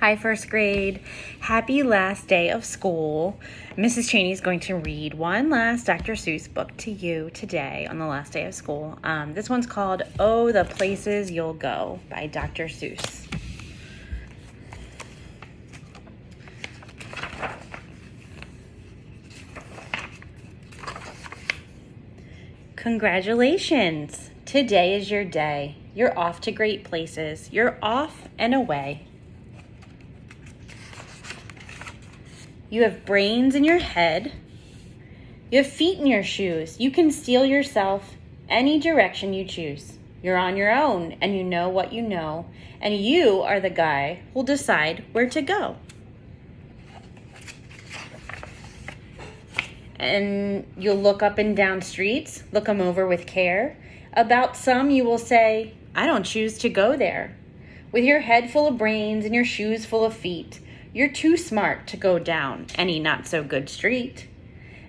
Hi, first grade. Happy last day of school. Mrs. Cheney is going to read one last Dr. Seuss book to you today on the last day of school. This one's called Oh, the Places You'll Go by Dr. Seuss. Congratulations! Today is your day. You're off to great places. You're off and away. You have brains in your head. You have feet in your shoes. You can steal yourself any direction you choose. You're on your own and you know what you know. And you are the guy who'll decide where to go. And you'll look up and down streets, look them over with care. About some you will say, I don't choose to go there. With your head full of brains and your shoes full of feet, you're too smart to go down any not-so-good street.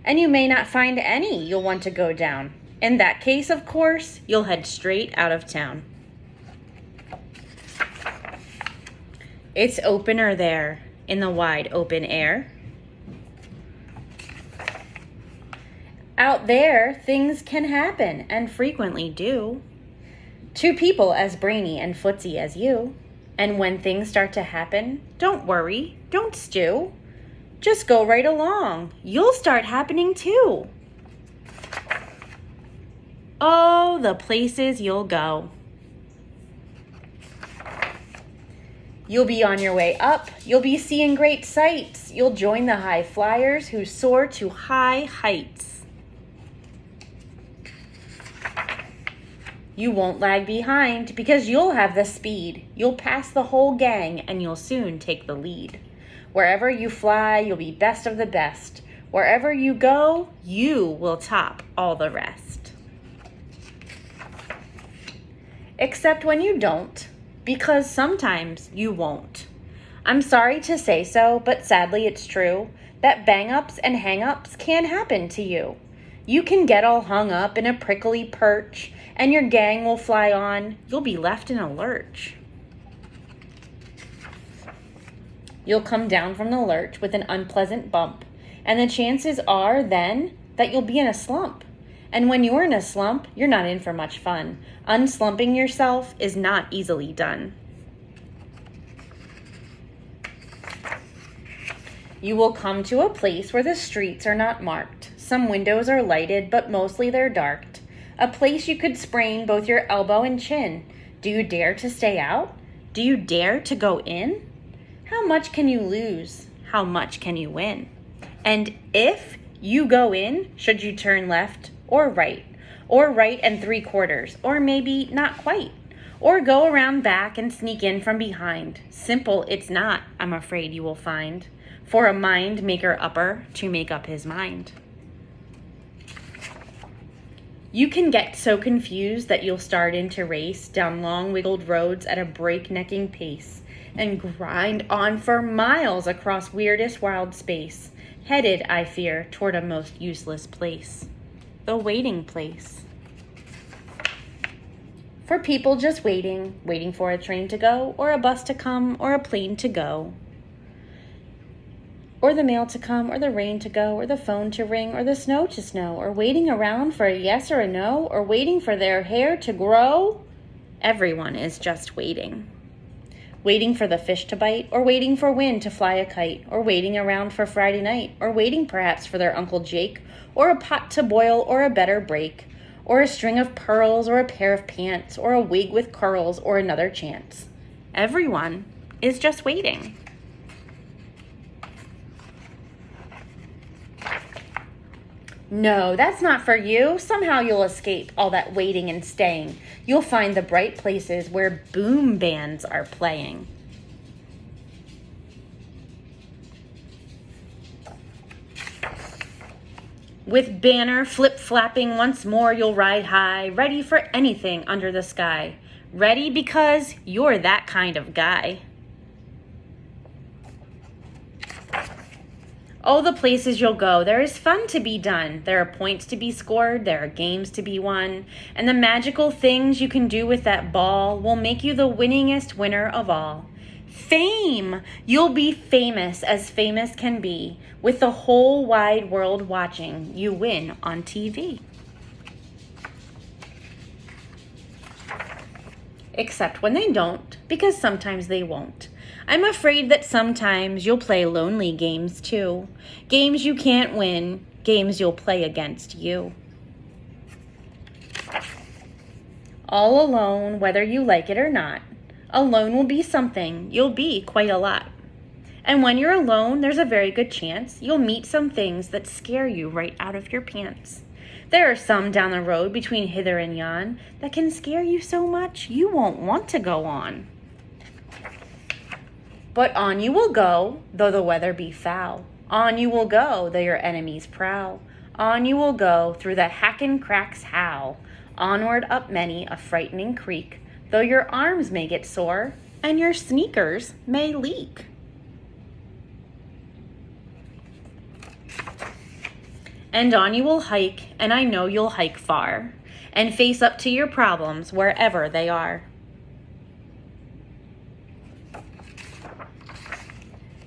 And you may not find any you'll want to go down. In that case, of course, you'll head straight out of town. It's opener there in the wide open air. Out there, things can happen and frequently do to people as brainy and footsy as you. And when things start to happen, don't worry, don't stew. Just go right along. You'll start happening too. Oh, the places you'll go. You'll be on your way up. You'll be seeing great sights. You'll join the high flyers who soar to high heights. You won't lag behind because you'll have the speed. You'll pass the whole gang and you'll soon take the lead. Wherever you fly, you'll be best of the best. Wherever you go, you will top all the rest. Except when you don't, because sometimes you won't. I'm sorry to say so, but sadly it's true that bang-ups and hang-ups can happen to you. You can get all hung up in a prickly perch, and your gang will fly on. You'll be left in a lurch. You'll come down from the lurch with an unpleasant bump, and the chances are then that you'll be in a slump. And when you're in a slump, you're not in for much fun. Unslumping yourself is not easily done. You will come to a place where the streets are not marked. Some windows are lighted, but mostly they're darked. A place you could sprain both your elbow and chin. Do you dare to stay out? Do you dare to go in? How much can you lose? How much can you win? And if you go in, should you turn left or right and 3/4, or maybe not quite, or go around back and sneak in from behind? Simple it's not, I'm afraid you will find, for a mind maker upper to make up his mind. You can get so confused that you'll start in to race down long wiggled roads at a breaknecking pace and grind on for miles across weirdest wild space, headed, I fear, toward a most useless place, the waiting place. For people just waiting for a train to go, or a bus to come, or a plane to go, or the mail to come, or the rain to go, or the phone to ring, or the snow to snow, or waiting around for a yes or a no, or waiting for their hair to grow. Everyone is just waiting. Waiting for the fish to bite, or waiting for wind to fly a kite, or waiting around for Friday night, or waiting perhaps for their Uncle Jake, or a pot to boil, or a better break, or a string of pearls, or a pair of pants, or a wig with curls, or another chance. Everyone is just waiting. No, that's not for you. Somehow you'll escape all that waiting and staying. You'll find the bright places where boom bands are playing. With banner flip-flapping once more, you'll ride high, ready for anything under the sky. Ready because you're that kind of guy. Oh, the places you'll go, there is fun to be done. There are points to be scored, there are games to be won, and the magical things you can do with that ball will make you the winningest winner of all. Fame! You'll be famous as famous can be, with the whole wide world watching you win on TV. Except when they don't, because sometimes they won't. I'm afraid that sometimes you'll play lonely games too. Games you can't win, games you'll play against you. All alone, whether you like it or not. Alone will be something, you'll be quite a lot. And when you're alone, there's a very good chance you'll meet some things that scare you right out of your pants. There are some down the road between hither and yon that can scare you so much you won't want to go on. But on you will go, though the weather be foul. On you will go, though your enemies prowl. On you will go, through the hackin' cracks howl. Onward up many a frightening creek, though your arms may get sore and your sneakers may leak. And on you will hike, and I know you'll hike far, and face up to your problems wherever they are.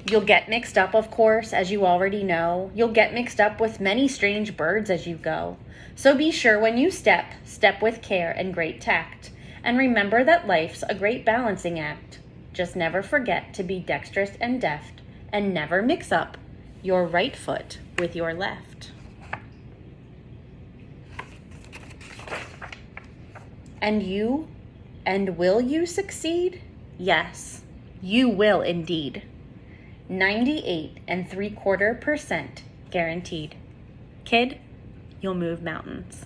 You'll get mixed up, of course, as you already know. You'll get mixed up with many strange birds as you go. So be sure when you step with care and great tact. And remember that life's a great balancing act. Just never forget to be dexterous and deft, and never mix up your right foot with your left. And will you succeed? Yes, you will indeed. 98.75% guaranteed. Kid, you'll move mountains.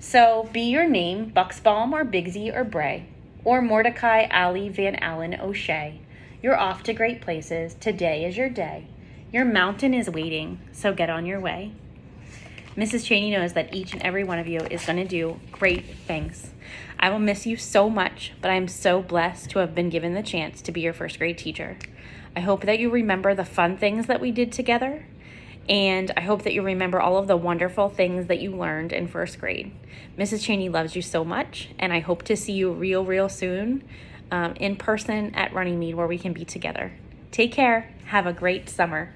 So be your name Buxbaum or Bigsy or Bray, or Mordecai, Ali, Van Allen, O'Shea. You're off to great places. Today is your day. Your mountain is waiting, so get on your way. Mrs. Cheney knows that each and every one of you is going to do great things. I will miss you so much, but I'm so blessed to have been given the chance to be your first grade teacher. I hope that you remember the fun things that we did together, and I hope that you remember all of the wonderful things that you learned in first grade. Mrs. Cheney loves you so much, and I hope to see you real soon in person at Runnymede where we can be together. Take care. Have a great summer.